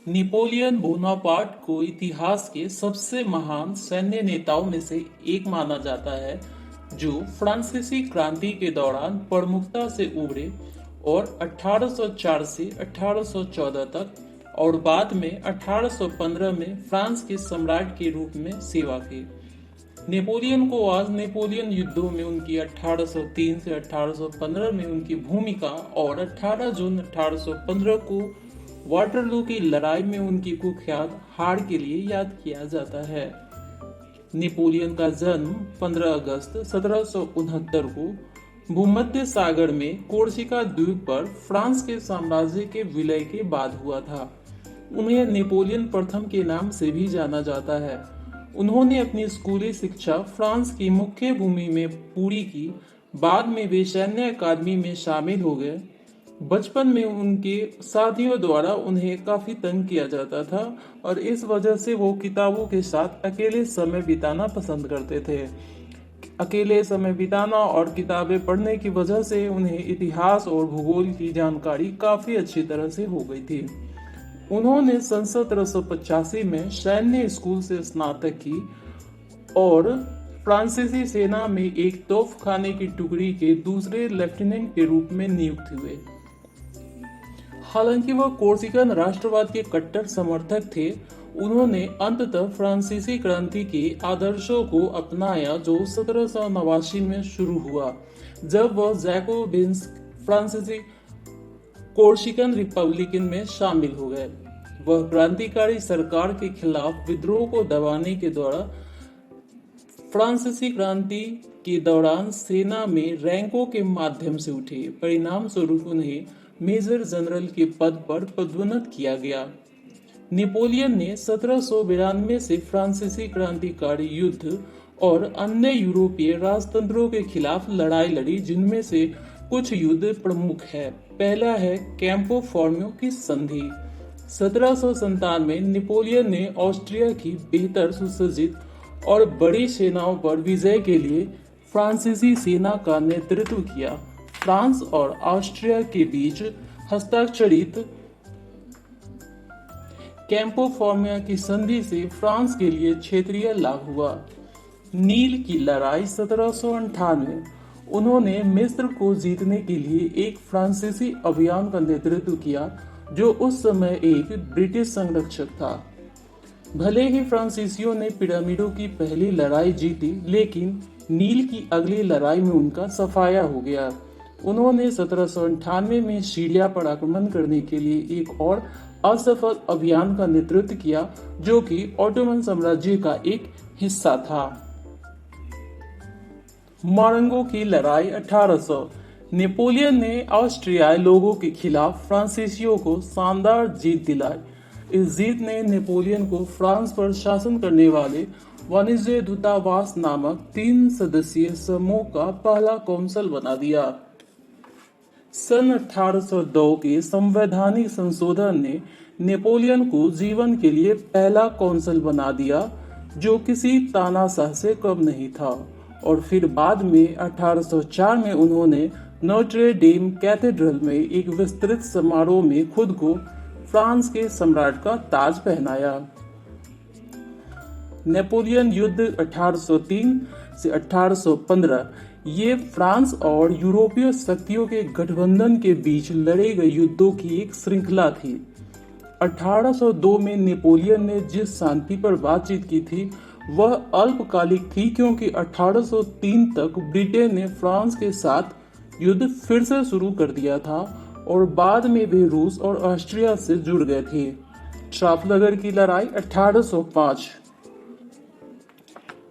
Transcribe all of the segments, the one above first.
Napoleon Bonaparte को इतिहास के सबसे महान सैन्य नेताओं में से एक माना जाता है, जो फ्रांसीसी क्रांति के दौरान प्रमुखता से उभरे और 1804 से 1814 तक और बाद में 1815 में फ्रांस के सम्राट के रूप में सेवा की। नेपोलियन को आज नेपोलियन युद्धों में उनकी 1803 से 1815 में उनकी भूमिका और 18 जून 1815 को वाटरलू की लड़ाई में उनकी कुख्यात हार के लिए याद किया जाता है। नेपोलियन का जन्म 15 अगस्त 1769 को भूमध्य सागर में कोर्सिका द्वीप पर फ्रांस के साम्राज्य के विलय के बाद हुआ था। उन्हें नेपोलियन प्रथम के नाम से भी जाना जाता है। उन्होंने अपनी स्कूली शिक्षा फ्रांस की मुख्य भूमि में पूरी की। बाद में वे सैन्य अकादमी में शामिल हो गए। बचपन में उनके साथियों द्वारा उन्हें काफी तंग किया जाता था और इस वजह से वो किताबों के साथ अकेले समय बिताना पसंद करते थे। अकेले समय बिताना और किताबें पढ़ने की वजह से उन्हें इतिहास और भूगोल की जानकारी काफी अच्छी तरह से हो गई थी। उन्होंने सन 1785 में सैन्य स्कूल से स्नातक की और फ्रांसीसी सेना में एक तोपखाने की टुकड़ी के दूसरे लेफ्टिनेंट के रूप में नियुक्त हुए। हालांकि वह कोर्सिकन राष्ट्रवाद के कट्टर समर्थक थे, उन्होंने अंततः फ्रांसीसी क्रांति के आदर्शों को अपनाया जो 1789 में शुरू हुआ, जब वह जैकोबिन्स फ्रांसीसी कोर्सिकन रिपब्लिकन में शामिल हो गए। वह क्रांतिकारी सरकार के खिलाफ विद्रोह को दबाने के द्वारा फ्रांसीसी क्रांति के दौरान सेना में रैंकों के माध्यम से उठे। परिणाम स्वरूप उन्हें मेजर जनरल के पद पर पदोन्नत किया गया। नेपोलियन ने 1792 से फ्रांसीसी क्रांतिकारी युद्ध और अन्य यूरोपीय राजतंत्रों के खिलाफ लड़ाई लड़ी, जिनमें से कुछ युद्ध प्रमुख है। पहला है कैंपो फॉर्मियो की संधि। 1797 में नेपोलियन ने ऑस्ट्रिया की बेहतर सुसज्जित और बड़ी सेनाओं पर विजय के लिए फ्रांसीसी सेना का नेतृत्व किया। फ्रांस और ऑस्ट्रिया के बीच हस्ताक्षरित कैंपो फॉर्मिया की संधि से फ्रांस के लिए क्षेत्रीय लाभ हुआ। नील की लड़ाई 1798। उन्होंने मिस्र को जीतने के लिए एक फ्रांसीसी अभियान का नेतृत्व किया, जो उस समय एक ब्रिटिश संरक्षक था। भले ही फ्रांसीसियों ने पिरामिडों की पहली लड़ाई जीती, लेकिन नील की अगली लड़ाई में उनका सफाया हो गया। उन्होंने 1798 में सीरिया पर आक्रमण करने के लिए एक और असफल अभियान का नेतृत्व किया, जो कि ऑटोमन साम्राज्य का एक हिस्सा था। मारंगो की लड़ाई 1800। नेपोलियन ने ऑस्ट्रियाई लोगों के खिलाफ फ्रांसीसियों को शानदार जीत दिलाई। इस जीत ने नेपोलियन को फ्रांस पर शासन करने वाले वाणिज्य दूतावास नामक 3 सदस्यीय समूह का पहला कौंसल बना दिया। सन 1802 के संवैधानिक संशोधन ने नेपोलियन को जीवन के लिए पहला कौंसल बना दिया, जो किसी तानाशाह से कम नहीं था। और फिर बाद में 1804 में उन्होंने नोट्रे डेम कैथेड्रल में एक विस्तृत समारोह में खुद को फ्रांस के सम्राट का ताज पहनाया। नेपोलियन युद्ध 1803 से 1815 ये फ्रांस और यूरोपीय शक्तियों के गठबंधन के बीच लड़े गए युद्धों की एक श्रृंखला थी। 1802 में नेपोलियन ने जिस शांति पर बातचीत की थी, वह अल्पकालिक थी, क्योंकि 1803 तक ब्रिटेन ने फ्रांस के साथ युद्ध फिर से शुरू कर दिया था और बाद में वे रूस और ऑस्ट्रिया से जुड़ गए थे। ट्राफलगर की लड़ाई 1805।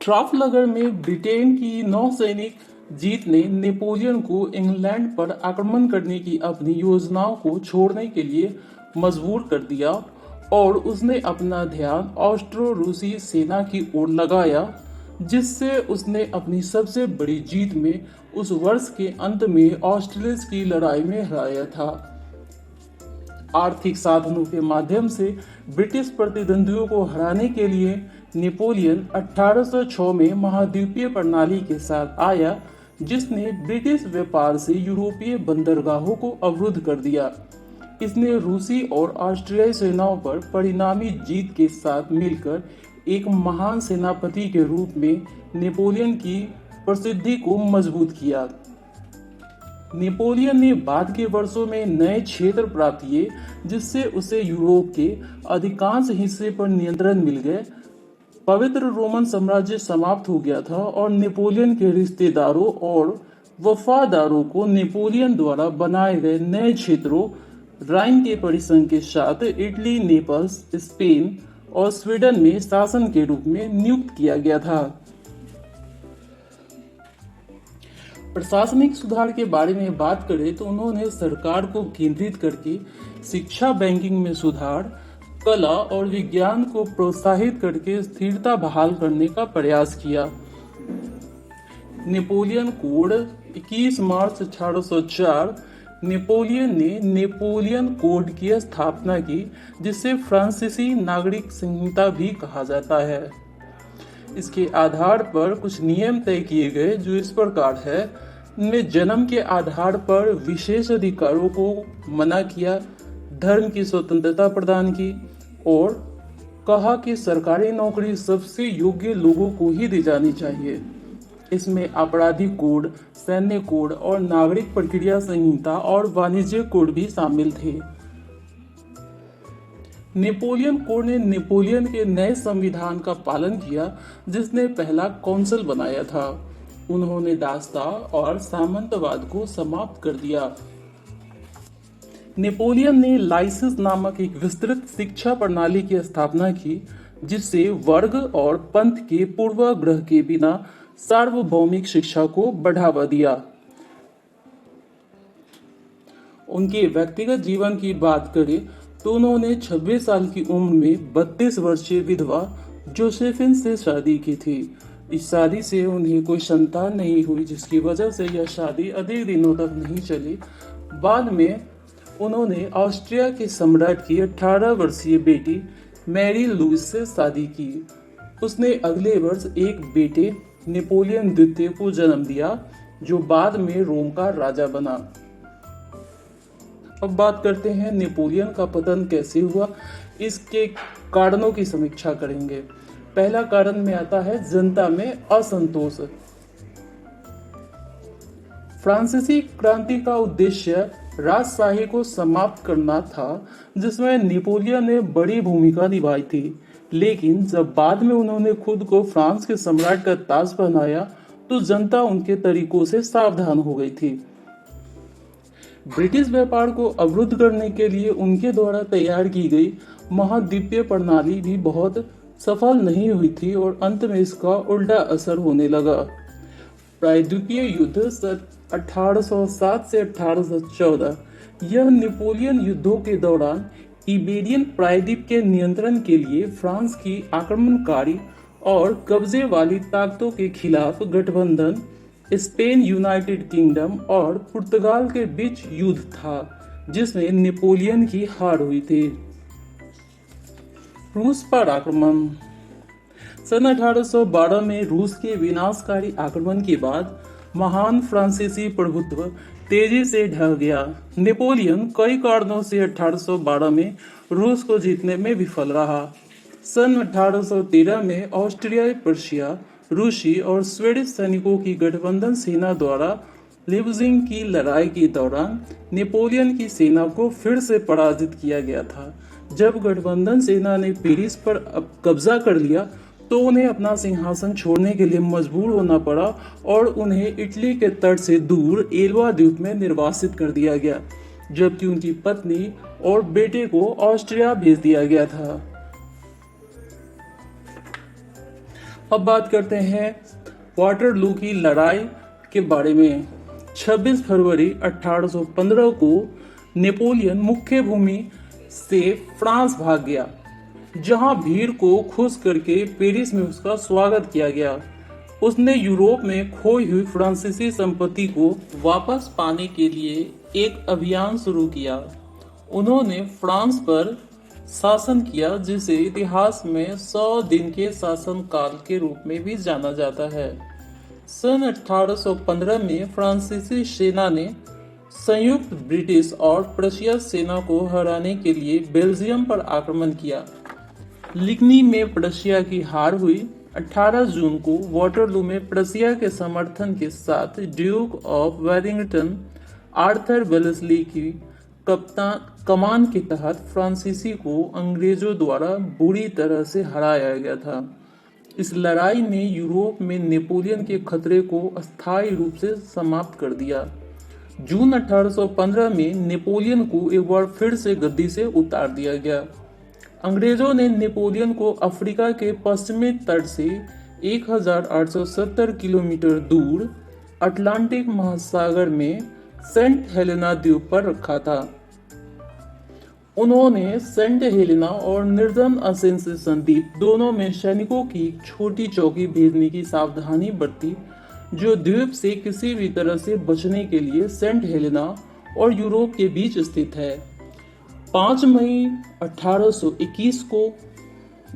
ट्राफलगर में ब्रिटेन की नौसैनिक जीत ने नेपोलियन को इंग्लैंड पर आक्रमण करने की अपनी योजनाओं को छोड़ने के लिए मजबूर कर दिया और उसने अपना ध्यान ऑस्ट्रो रूसी सेना की ओर लगाया, जिससे उसने अपनी सबसे बड़ी जीत में उस वर्ष के अंत में ऑस्ट्रेलिस की लड़ाई में हराया था। आर्थिक साधनों के माध्यम से ब्रिटिश प्रतिद्वंदियों को हराने के लिए नेपोलियन 1806 में महाद्वीपीय प्रणाली के साथ आया, जिसने ब्रिटिश व्यापार से यूरोपीय बंदरगाहों को अवरुद्ध कर दिया। इसने रूसी और ऑस्ट्रियाई सेनाओं पर परिणामी जीत के साथ मिलकर एक महान सेनापति के रूप में नेपोलियन की प्रसिद्धि को मजबूत किया। नेपोलियन ने बाद के वर्षों में नए क्षेत्र प्राप्त किए, जिससे उसे यूरोप के अधिकांश हिस्से पर नियंत्रण मिल गए। पवित्र रोमन साम्राज्य समाप्त हो गया था और नेपोलियन के रिश्तेदारों और वफादारों को नेपोलियन द्वारा बनाए गए नए क्षेत्रों राइन के परिसंघ के साथ इटली, नेपल्स, स्पेन और स्वीडन में शासन के रूप में नियुक्त किया गया था। प्रशासनिक सुधार के बारे में बात करें तो उन्होंने सरकार को केंद्रित करके शिक्षा, बैंकिंग में सुधार, कला और विज्ञान को प्रोत्साहित करके स्थिरता बहाल करने का प्रयास किया। नेपोलियन कोड 21 मार्च 1804 नेपोलियन ने नेपोलियन कोड की स्थापना की, जिसे फ्रांसीसी नागरिक संहिता भी कहा जाता है। इसके आधार पर कुछ नियम तय किए गए जो इस प्रकार है। इनमें जन्म के आधार पर विशेष अधिकारों को मना किया, धर्म की स्वतंत्रता प्रदान की और कहा कि सरकारी नौकरी सबसे योग्य लोगों को ही दी जानी चाहिए। इसमें आपराधिक कोड, सैन्य कोड और नागरिक प्रक्रिया संहिता और वाणिज्य कोड भी शामिल थे। नेपोलियन कोड ने नेपोलियन के नए संविधान का पालन किया, जिसने पहला कौंसिल बनाया था। उन्होंने दासता और सामंतवाद को समाप्त कर दिया। नेपोलियन ने लाइसिस नामक एक विस्तृत शिक्षा प्रणाली की स्थापना की, जिससे वर्ग और पंथ के पूर्वाग्रह के बिना सार्वभौमिक शिक्षा को बढ़ावा दिया। उनके व्यक्तिगत जीवन की बात करें तो उन्होंने 26 साल की उम्र में 32 वर्षीय विधवा जोसेफिन से शादी की थी। इस शादी से उन्हें कोई संतान नहीं हुई, जिसकी वजह से यह शादी अधिक दिनों तक नहीं चली। बाद में उन्होंने ऑस्ट्रिया के सम्राट की 18 वर्षीय बेटी मैरी लुइस से शादी की। उसने अगले वर्ष एक बेटे नेपोलियन द्वितीय को जन्म दिया, जो बाद में रोम का राजा बना। अब बात करते हैं नेपोलियन का पतन कैसे हुआ, इसके कारणों की समीक्षा करेंगे। पहला कारण में आता है जनता में असंतोष। फ्रांसीसी क्रांति का उद्देश्य राजशाही को समाप्त करना था, जिसमें नेपोलियन ने बड़ी भूमिका निभाई थी। लेकिन जब बाद में उन्होंने खुद को फ्रांस के सम्राट का ताज पहनाया तो जनता उनके तरीकों से सावधान हो गई थी। ब्रिटिश व्यापार को अवरुद्ध करने के लिए उनके द्वारा तैयार की गई महाद्वीपीय प्रणाली भी बहुत सफल नहीं हुई थी और अंत में इसका उल्टा असर होने लगा। प्रायद्वीपीय युद्ध सन 1807 से 1814 यह नेपोलियन युद्धों के दौरान इबेरियन प्रायद्वीप के नियंत्रण के लिए फ्रांस की आक्रमणकारी और कब्जे वाली ताकतों के खिलाफ गठबंधन, स्पेन, यूनाइटेड किंगडम और पुर्तगाल के बीच युद्ध था, जिसमें नेपोलियन की हार हुई थी। रूस पर आक्रमण। सन 1812 में रूस के विनाशकारी आक्रमण के बाद महान फ्रांसीसी प्रभुत्व तेजी से ढह गया। नेपोलियन कई कारणों से 1812 में रूस को जीतने में विफल रहा। सन 1813 में ऑस्ट्रियाई पर्शिया, रूसी और स्वीडिश सैनिकों की गठबंधन सेना द्वारा लिबजिंग की लड़ाई के दौरान नेपोलियन की सेना को फिर से पराजित किया गया था। जब गठबंधन सेना ने पेरिस पर कब्जा कर लिया तो उन्हें अपना सिंहासन छोड़ने के लिए मजबूर होना पड़ा और उन्हें इटली के तट से दूर एल्वा द्वीप में निर्वासित कर दिया गया, जबकि उनकी पत्नी और बेटे को ऑस्ट्रिया भेज दिया गया था। अब बात करते हैं वाटरलू की लड़ाई के बारे में। 26 फरवरी 1815 को नेपोलियन मुख्य भूमि से फ्रांस भाग गया, जहां भीड़ को खुश करके पेरिस में उसका स्वागत किया गया। उसने यूरोप में खोई हुई फ्रांसीसी संपत्ति को वापस पाने के लिए एक अभियान शुरू किया। उन्होंने फ्रांस पर शासन किया, जिसे इतिहास में 100 दिन के शासन काल के रूप में भी जाना जाता है। सन 1815 में फ्रांसीसी सेना ने संयुक्त ब्रिटिश और प्रशिया सेना को हराने के लिए बेल्जियम पर आक्रमण किया। लिग्नी में प्रशिया की हार हुई। 18 जून को वाटरलू में प्रशिया के समर्थन के साथ Duke of Wellington Arthur Wellesley की कमान के तहत फ्रांसीसी को अंग्रेजों द्वारा बुरी तरह से हराया गया था। इस लड़ाई ने यूरोप में नेपोलियन के खतरे को अस्थायी रूप से समाप्त कर दिया। जून 1815 में नेपोलियन को एक बार फिर से गद्दी से उतार दिया गया। अंग्रेजों ने नेपोलियन को अफ्रीका के पश्चिमी तट से 1870 किलोमीटर दूर अटलांटिक महासागर में सेंट हेलेना द्वीप पर रखा था। उन्होंने सेंट हेलेना और निर्जन असेंशन द्वीप दोनों में सैनिकों की एक छोटी चौकी भेजने की सावधानी बरती, जो द्वीप से किसी भी तरह से बचने के लिए सेंट हेलेना और यूरोप के बीच स्थित है। 5 मई 1821 को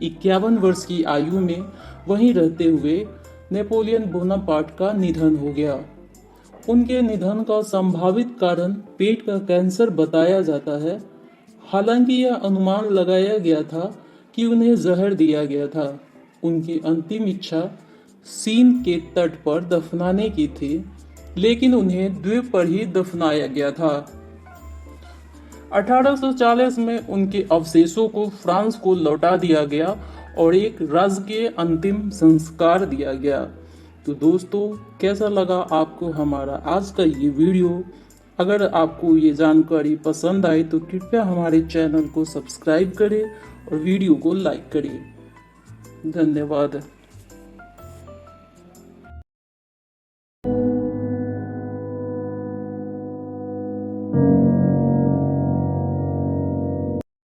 51 वर्ष की आयु में वहीं रहते हुए नेपोलियन बोनापार्ट का निधन हो गया। उनके निधन का संभावित कारण पेट का कैंसर बताया जाता है। हालांकि यह अनुमान लगाया गया था कि उन्हें जहर दिया गया था। उनकी अंतिम इच्छा सीन के तट पर दफनाने की थी, लेकिन उन्हें द्वीप पर ही दफनाया गया था। 1840 में उनके अवशेषों को फ्रांस को लौटा दिया गया और एक राजकीय अंतिम संस्कार दिया गया। तो दोस्तों, कैसा लगा आपको हमारा आज का ये वीडियो? अगर आपको ये जानकारी पसंद आई तो कृपया हमारे चैनल को सब्सक्राइब करें और वीडियो को लाइक करें। धन्यवाद।